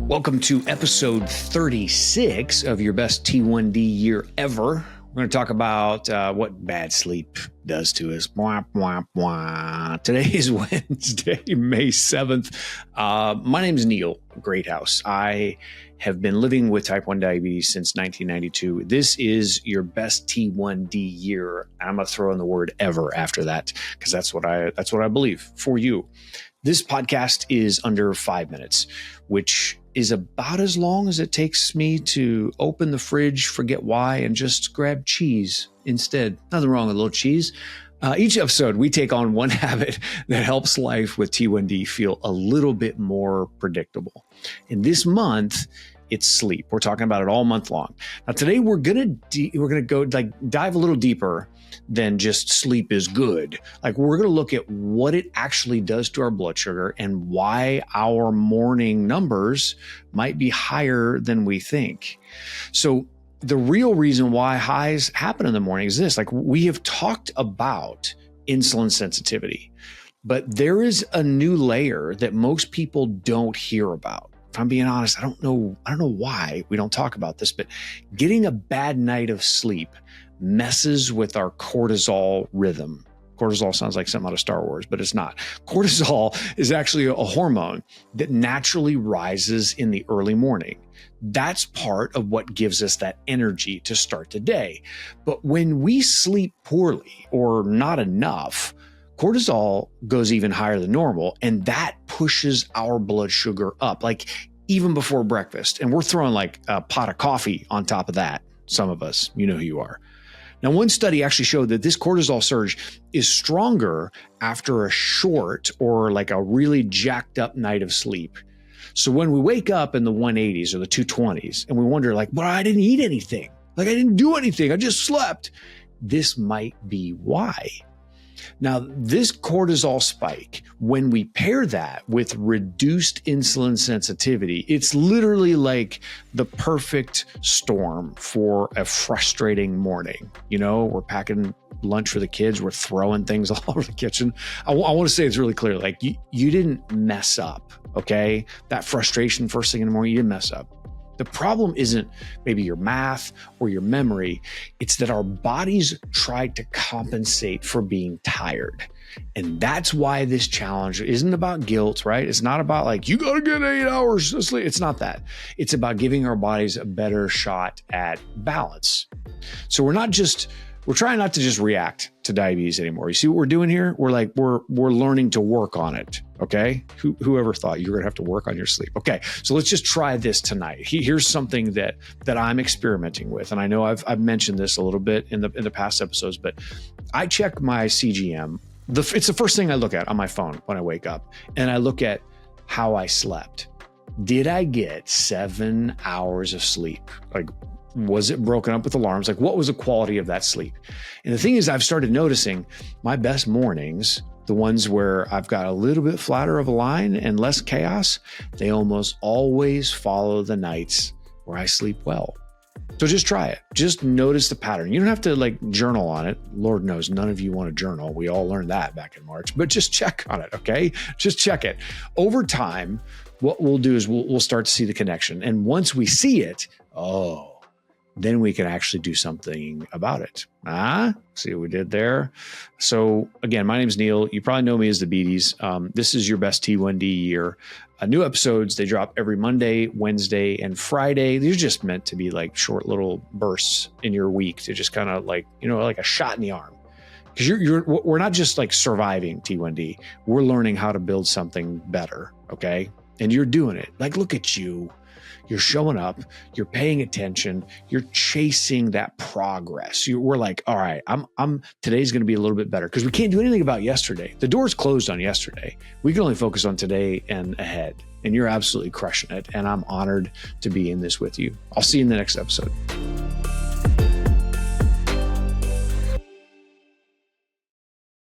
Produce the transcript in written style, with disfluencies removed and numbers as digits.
Welcome to episode 36 of your best T1D year ever. We're going to talk about what bad sleep does to us. Mwah, mwah, mwah. Today is Wednesday, May 7th. My name is Neil Greathouse. I have been living with type 1 diabetes since 1992. This is your best T1D year. I'm going to throw in the word ever after that because that's what I believe for you. This podcast is under 5 minutes, which is about as long as it takes me to open the fridge, forget why, and just grab cheese instead. Nothing wrong with a little cheese. Each episode, we take on one habit that helps life with T1D feel a little bit more predictable. And this month, it's sleep. We're talking about it all month long. Now, today we're gonna go dive a little deeper than just sleep is good. Like we're gonna look at what it actually does to our blood sugar and why our morning numbers might be higher than we think. So the real reason why highs happen in the morning is this: like we have talked about insulin sensitivity, but there is a new layer that most people don't hear about. If I'm being honest, I don't know why we don't talk about this, but getting a bad night of sleep messes with our cortisol rhythm. Cortisol sounds like something out of Star Wars, but it's not. Cortisol is actually a hormone that naturally rises in the early morning. That's part of what gives us that energy to start the day. But when we sleep poorly or not enough, cortisol goes even higher than normal, and that pushes our blood sugar up, like even before breakfast. And we're throwing like a pot of coffee on top of that. Some of us, you know who you are. Now, one study actually showed that this cortisol surge is stronger after a short or like a really jacked up night of sleep. So when we wake up in the 180s or the 220s and we wonder like, well, I didn't eat anything. Like I didn't do anything. I just slept. This might be why. Now, this cortisol spike, when we pair that with reduced insulin sensitivity, it's literally like the perfect storm for a frustrating morning. You know, we're packing lunch for the kids. We're throwing things all over the kitchen. I want to say it's really clear. Like you didn't mess up, okay? That frustration first thing in the morning, you didn't mess up. The problem isn't maybe your math or your memory. It's that our bodies tried to compensate for being tired. And that's why this challenge isn't about guilt, right? It's not about like, you got to get 8 hours of sleep. It's not that. It's about giving our bodies a better shot at balance. So we're trying not to just react to diabetes anymore. You see what we're doing here? We're learning to work on it. Okay. Whoever thought you were gonna have to work on your sleep? Okay. So let's just try this tonight. Here's something that I'm experimenting with. And I know I've mentioned this a little bit in the past episodes, but I check my CGM. It's the first thing I look at on my phone when I wake up, and I look at how I slept. Did I get 7 hours of sleep? Like, was it broken up with alarms? Like, what was the quality of that sleep? And the thing is, I've started noticing my best mornings, the ones where I've got a little bit flatter of a line and less chaos, they almost always follow the nights where I sleep well. So just try it. Just notice the pattern. You don't have to like journal on it. Lord knows none of you want to journal. We all learned that back in March, but just check on it. Okay. Just check it. Over time, what we'll do is we'll start to see the connection. And once we see it, then we can actually do something about it. See what we did there? So again, my name's Neil. You probably know me as the Beaties. This is your best T1D year. New episodes, they drop every Monday, Wednesday, and Friday. These are just meant to be like short little bursts in your week to just kind of like, like a shot in the arm. Because we're not just like surviving T1D. We're learning how to build something better, okay? And you're doing it. Like, look at you. You're showing up, you're paying attention, you're chasing that progress. We're like, all right, today's going to be a little bit better because we can't do anything about yesterday. The door's closed on yesterday. We can only focus on today and ahead. And you're absolutely crushing it. And I'm honored to be in this with you. I'll see you in the next episode.